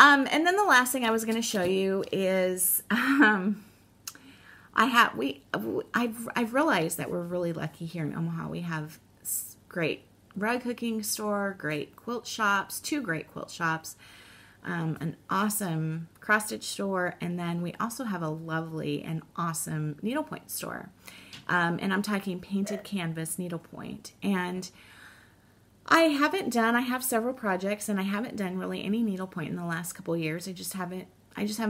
And then the last thing I was going to show you is I've realized that we're really lucky here in Omaha. We have great rug hooking store, great quilt shops, 2 great quilt shops, an awesome cross stitch store, and then we also have a lovely and awesome needlepoint store. And I'm talking painted canvas needlepoint. And I have several projects, and I haven't done really any needlepoint in the last couple of years. I just haven't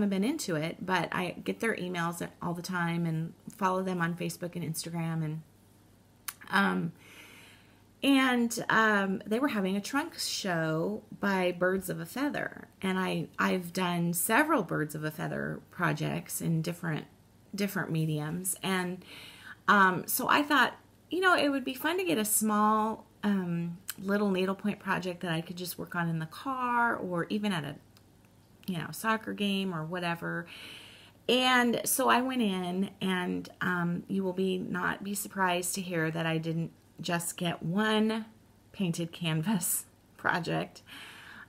been into it, but I get their emails all the time and follow them on Facebook and Instagram, and they were having a trunk show by Birds of a Feather, and I've done several Birds of a Feather projects in different mediums, and so I thought, it would be fun to get a small little needlepoint project that I could just work on in the car or even at a soccer game or whatever. And so I went in, and you will not be surprised to hear that I didn't just get one painted canvas project.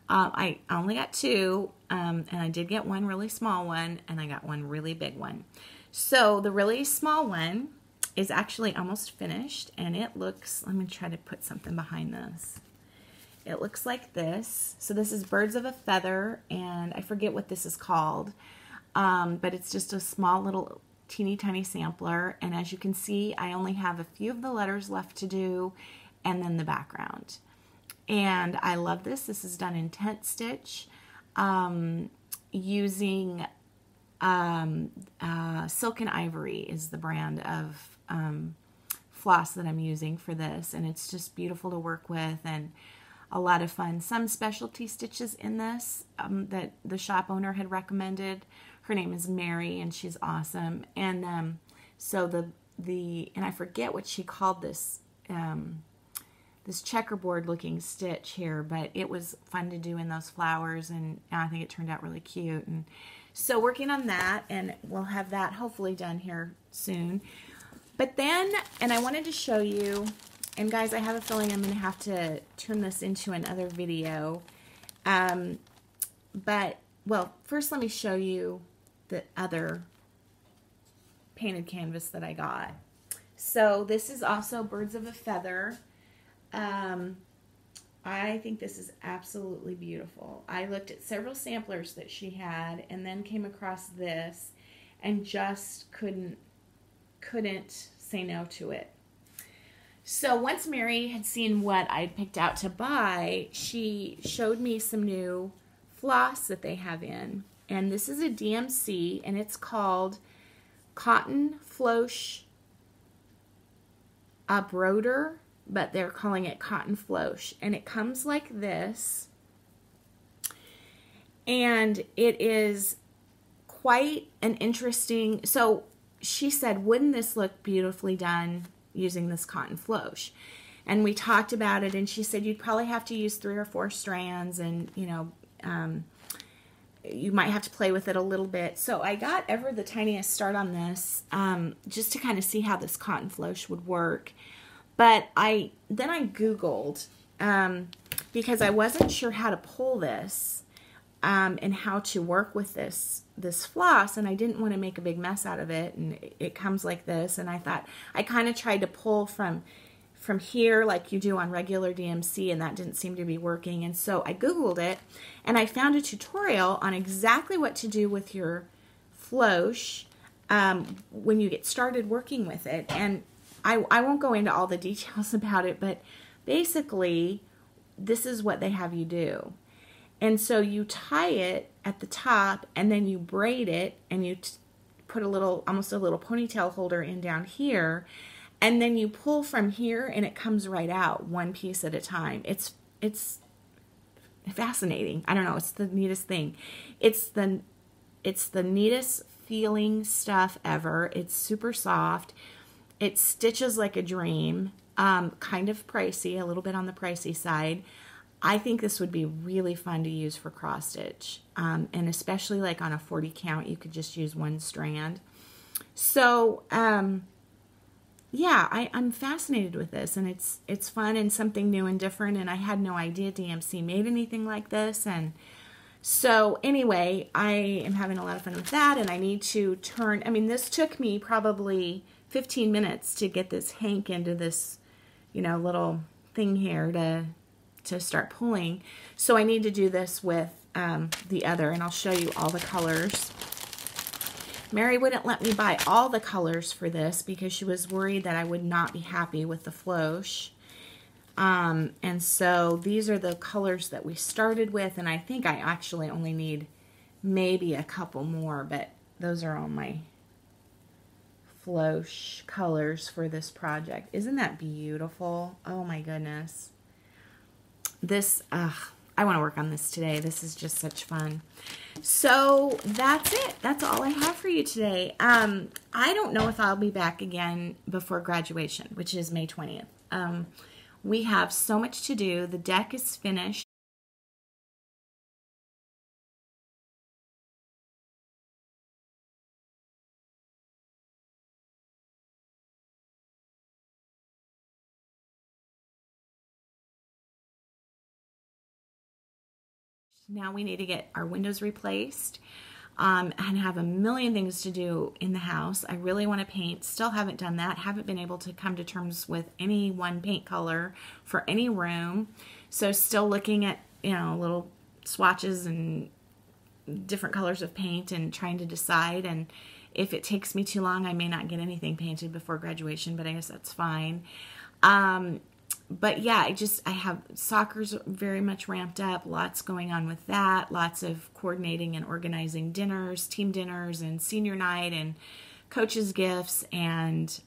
I only got 2, and I did get one really small one, and I got one really big one. So the really small one is actually almost finished, and it looks, let me try to put something behind this. It looks like this. So this is Birds of a Feather, and I forget what this is called, but it's just a small little teeny tiny sampler, and as you can see, I only have a few of the letters left to do, and then the background. And I love this. This is done in tent stitch, using Silk and Ivory is the brand of floss that I'm using for this, and it's just beautiful to work with and a lot of fun. Some specialty stitches in this that the shop owner had recommended. Her name is Mary, and she's awesome. And so and I forget what she called this this checkerboard looking stitch here, but it was fun to do in those flowers, and I think it turned out really cute. And so working on that, and we'll have that hopefully done here soon. But then, and I wanted to show you, and guys, I have a feeling I'm going to have to turn this into another video. But, well, first let me show you the other painted canvas that I got. So this is also Birds of a Feather. I think this is absolutely beautiful. I looked at several samplers that she had, and then came across this, and just couldn't say no to it. So once Mary had seen what I'd picked out to buy, she showed me some new floss that they have in. And this is a DMC, and it's called Cotton Floss Broder, but they're calling it Cotton Floss. And it comes like this. And it is quite an interesting, so she said, wouldn't this look beautifully done using this cotton floss? And we talked about it, and she said you'd probably have to use 3 or 4 strands, and you might have to play with it a little bit. So I got ever the tiniest start on this, just to kind of see how this cotton floss would work. But then I Googled, because I wasn't sure how to pull this, and how to work with this floss, and I didn't want to make a big mess out of it, and it comes like this, and I thought, I kind of tried to pull from here like you do on regular DMC, and that didn't seem to be working. And so I Googled it, and I found a tutorial on exactly what to do with your floss when you get started working with it. And I won't go into all the details about it, but basically this is what they have you do. And so you tie it at the top, and then you braid it, and you put almost a little ponytail holder in down here, and then you pull from here, and it comes right out, one piece at a time. It's fascinating. I don't know. It's the neatest thing. It's the neatest feeling stuff ever. It's super soft. It stitches like a dream. Kind of pricey, a little bit on the pricey side. I think this would be really fun to use for cross stitch, and especially like on a 40 count, you could just use 1 strand. So yeah, I'm fascinated with this, and it's fun and something new and different, and I had no idea DMC made anything like this, and So anyway, I am having a lot of fun with that, and I need to turn, I mean, this took me probably 15 minutes to get this hank into this, you know, little thing here to start pulling. So I need to do this with the other, and I'll show you all the colors. Mary wouldn't let me buy all the colors for this because she was worried that I would not be happy with the floss. And so these are the colors that we started with, and I think I actually only need maybe a couple more, but those are all my floss colors for this project. Isn't that beautiful? Oh my goodness. This, I want to work on this today. This is just such fun. So that's it. That's all I have for you today. I don't know if I'll be back again before graduation, which is May 20th. We have so much to do. The deck is finished. Now we need to get our windows replaced and have a million things to do in the house. I really want to paint. Still haven't done that. Haven't been able to come to terms with any one paint color for any room. So still looking at, you know, little swatches and different colors of paint and trying to decide. And if it takes me too long, I may not get anything painted before graduation, but I guess that's fine. But yeah, I have soccer's very much ramped up, lots going on with that, lots of coordinating and organizing dinners, team dinners, and senior night, and coaches' gifts, and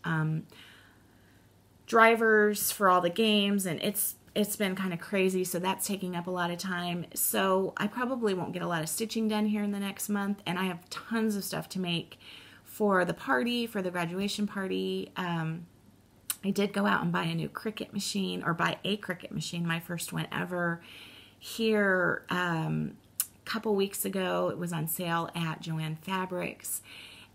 drivers for all the games, and it's been kind of crazy, so that's taking up a lot of time. So I probably won't get a lot of stitching done here in the next month, and I have tons of stuff to make for the party, for the graduation party. I did go out and buy a new Cricut machine, or buy a Cricut machine, my first one ever. Here, a couple weeks ago, it was on sale at Joann Fabrics.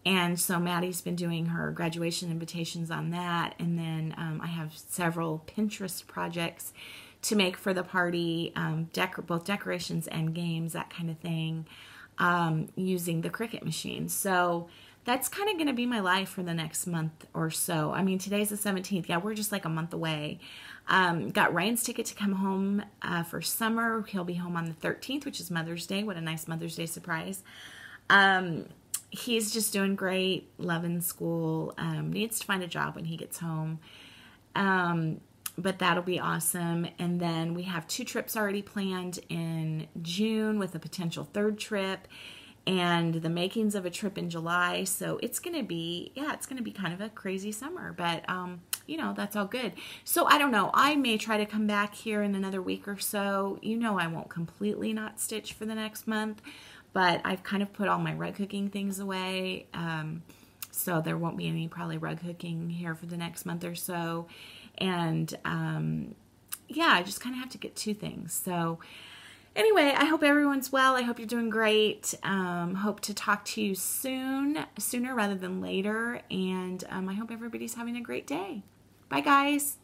And so Maddie's been doing her graduation invitations on that. And then I have several Pinterest projects to make for the party, both decorations and games, that kind of thing, using the Cricut machine. So that's kind of going to be my life for the next month or so. I mean, today's the 17th. Yeah, we're just like a month away. Got Ryan's ticket to come home for summer. He'll be home on the 13th, which is Mother's Day. What a nice Mother's Day surprise. He's just doing great, loving school. Needs to find a job when he gets home. But that'll be awesome. And then we have 2 trips already planned in June with a potential 3rd trip, and the makings of a trip in July. So it's going to be, yeah, it's going to be kind of a crazy summer, but, you know, that's all good. So I don't know. I may try to come back here in another week or so. You know, I won't completely not stitch for the next month, but I've kind of put all my rug hooking things away. So there won't be any probably rug hooking here for the next month or so. And, yeah, I just kind of have to get 2 things. So anyway, I hope everyone's well. I hope you're doing great. Hope to talk to you sooner rather than later. And I hope everybody's having a great day. Bye, guys.